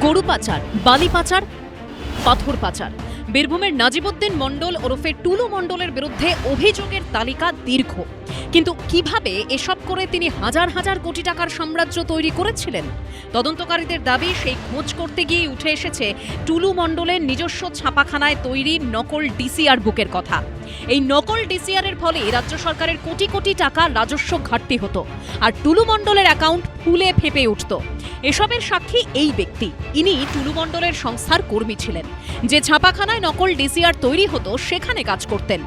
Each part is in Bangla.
গরু পাচার, বালি পাচার, পাথর পাচার। বীরভূমের নাজিবউদ্দিন মণ্ডল ওরফে টুলু মণ্ডলের বিরুদ্ধে অভিযোগের তালিকা দীর্ঘ। কিন্তু কিভাবে এসব করে তিনি হাজার হাজার কোটি টাকার সাম্রাজ্য তৈরি করেছিলেন? তদন্তকারীদের দাবি, সেই খোঁজ করতে গিয়ে উঠে এসেছে টুলু মণ্ডলের নিজস্ব ছাপাখানায় তৈরি নকল ডিসিআর বুকের কথা। এই নকল ডিসিআর এর ফলে রাজ্য সরকারের কোটি কোটি টাকা রাজস্ব ঘাটতি হতো, আর টুলু মণ্ডলের অ্যাকাউন্ট ফুলে ফেপে উঠত। এসবের সাক্ষী এই ব্যক্তি। ইনি টুলু মণ্ডলের সংস্থার কর্মী ছিলেন। যে ছাপাখানায় নকল ডিসিআর তৈরি হতো সেখানে কাজ করতেন।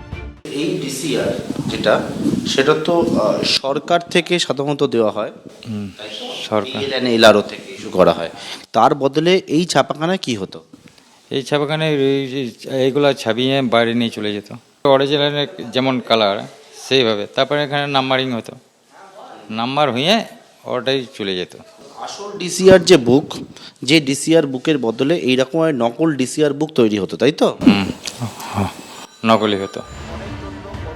এই ডিসিআর যেটা, সেটা তো সরকার থেকে সাধারণত দেওয়া হয়, সরকার এলআরও থেকে ইস্যু করা হয়। তার বদলে এই ছাপাখানায় কি হতো? এই ছাপাখানায় এইগুলো ছাপিয়ে বাইরে নিয়ে চলে যেত, অরিজিনাল যেমন কালার সেইভাবে। তারপরে এখানে নাম্বারিং হতো, নাম্বার হয়ে ওটাই চলে যেত। আসল ডিসিআর যে বুক, যে ডিসিআর বুকের বদলে এইরকম নকল ডিসিআর বুক তৈরি হতো, তাই তো? নকলই হতো।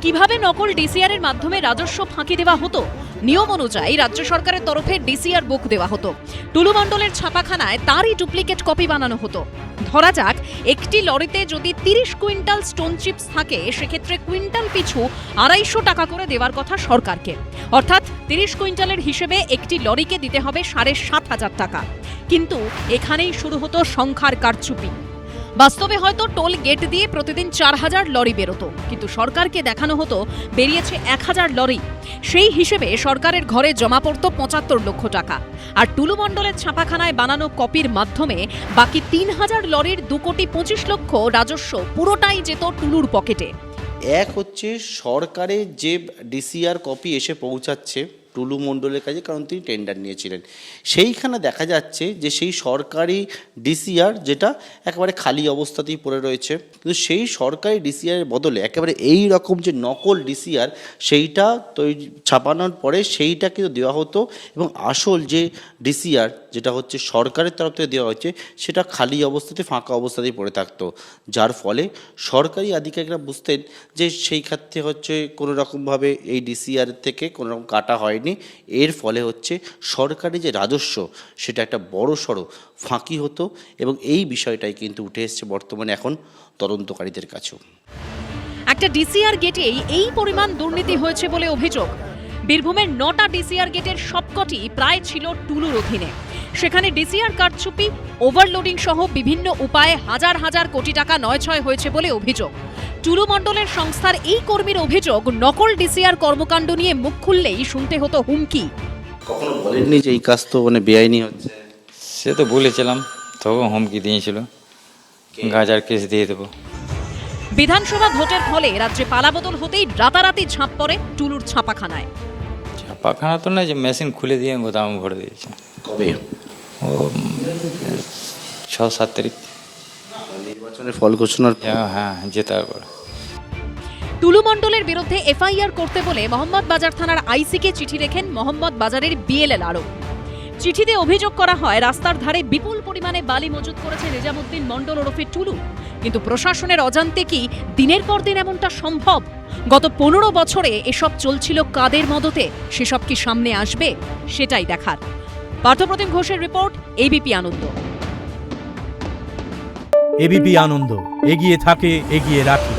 কিভাবে নকল ডিসিআর এর মাধ্যমে রাজস্ব ফাঁকি দেওয়া হতো? নিয়ম অনুযায়ী রাজ্য সরকারের তরফে ডিসিআর বুক দেওয়া হতো। টুলু মণ্ডলের ছাপাখানায় তারই ডুপ্লিকেট কপি বানানো হতো। ধরা যাক, একটি লরিতে যদি 30 কুইন্টাল স্টোন চিপস থাকে, সেক্ষেত্রে কুইন্টাল পিছু 250 টাকা করে দেওয়ার কথা সরকারকে। অর্থাৎ 30 কুইন্টালের হিসেবে একটি লরিকে দিতে হবে 7,500 টাকা। কিন্তু এখানেই শুরু হতো সংখ্যার কারচুপি। বাস্তবে হয়তো টোল গেট দিয়ে প্রতিদিন 4000 লরি বেরোতো, কিন্তু সরকারকে দেখানো হতো বেরিয়েছে 1000 লরি। সেই হিসেবে সরকারের ঘরে জমা পড়তো 75 লক্ষ টাকা। আর টুলু মণ্ডলের ছাপাখানায় বানানো কপির মাধ্যমে বাকি 3000 লরির 2,25,00,000 রাজস্ব পুরোটাই যেত টুলুর পকেটে। এক হচ্ছে সরকারের যে ডিসিআর কপি এসে পৌঁছাচ্ছে টুলু মণ্ডলের কাছে, কারণ তিনি টেন্ডার নিয়েছিলেন। সেইখানে দেখা যাচ্ছে যে সেই সরকারি ডিসিআর যেটা একেবারে খালি অবস্থাতেই পড়ে রয়েছে, কিন্তু সেই সরকারি ডিসিআরের বদলে একেবারে এই রকম যে নকল ডিসিআর, সেইটা তৈরি ছাপানোর পরে সেইটা কিন্তু দেওয়া হতো, এবং আসল যে ডিসিআর যেটা হচ্ছে সরকারের তরফ থেকে দেওয়া হচ্ছে, সেটা খালি অবস্থাতে ফাঁকা অবস্থাতেই পড়ে থাকতো। যার ফলে সরকারি আধিকারিকরা বুঝতেন যে সেই ক্ষেত্রে হচ্ছে কোনো রকমভাবে এই ডিসিআর থেকে কোনো রকম কাটা হয়নি। এর ফলে হচ্ছে সরকারি যে রাজস্ব, সেটা একটা বড় সড়ো ফাঁকি হতো, এবং এই বিষয়টাই কিন্তু উঠে এসছে বর্তমানে এখন তদন্তকারীদের কাছেও। একটা ডিসিআর গেটেই এই পরিমাণ দুর্নীতি হয়েছে বলে অভিযোগ। বীরভূমের 9টা ডিসিআর গেটের সবকটি প্রায় ছিল টুলুর অধীনে। সেখানে ডিসিআর কারচুপি, ওভারলোডিং সহ বিভিন্ন উপায়ে হাজার হাজার কোটি টাকা নয়ছয় হয়েছে বলে অভিযোগ। টুলু মণ্ডলের সংস্থার এই কর্মীর অভিযোগ, নকল ডিসিআর কর্মকাণ্ড নিয়ে মুখ খুললেই শুনতে হতো হুমকি। কখনো বলেননি যে এই কাজ তো বেআইনি হচ্ছে? সে তো বলেছিলাম, তবে হুমকি দিয়েছিল, গাজার কেস দিয়ে দেবো। বিধানসভা ভোটের ফলে রাজ্যে পালাবদল হতেই রাতারাতি ঝাঁপ পড়ে টুলুর ছাপাখানায়। ছাপাখানা তো না, যে মেশিন খুলে দিয়ে গোদাম ভরে দিয়েছে। কবে? ও 6-7 তারিখ নির্বাচনের ফল ঘোষণার পর? হ্যাঁ, জেতার পর। টুলু মণ্ডলের বিরুদ্ধে এফআইআর করতে বলে মোহাম্মদ বাজার থানার আইসিকে চিঠি লেখেন মোহাম্মদ বাজারের বিএলএলআরও। চিঠিতে অভিযোগ করা হয়, রাস্তার ধারে বিপুল পরিমাণে বালি মজুত করেছে নিজামউদ্দিন মণ্ডল ওরফে টুলু। কিন্তু প্রশাসনের অজান্তে কি দিনের পর দিন এমনটা সম্ভব? গত 15 বছরে এসব চলছিল কাদের মদতে? সেসব কি সামনে আসবে? সেটাই দেখার। পার্থপ্রতিম ঘোষের রিপোর্ট, এবিপি আনন্দ। এবিপি আনন্দ, এগিয়ে থাকে, এগিয়ে রাখে।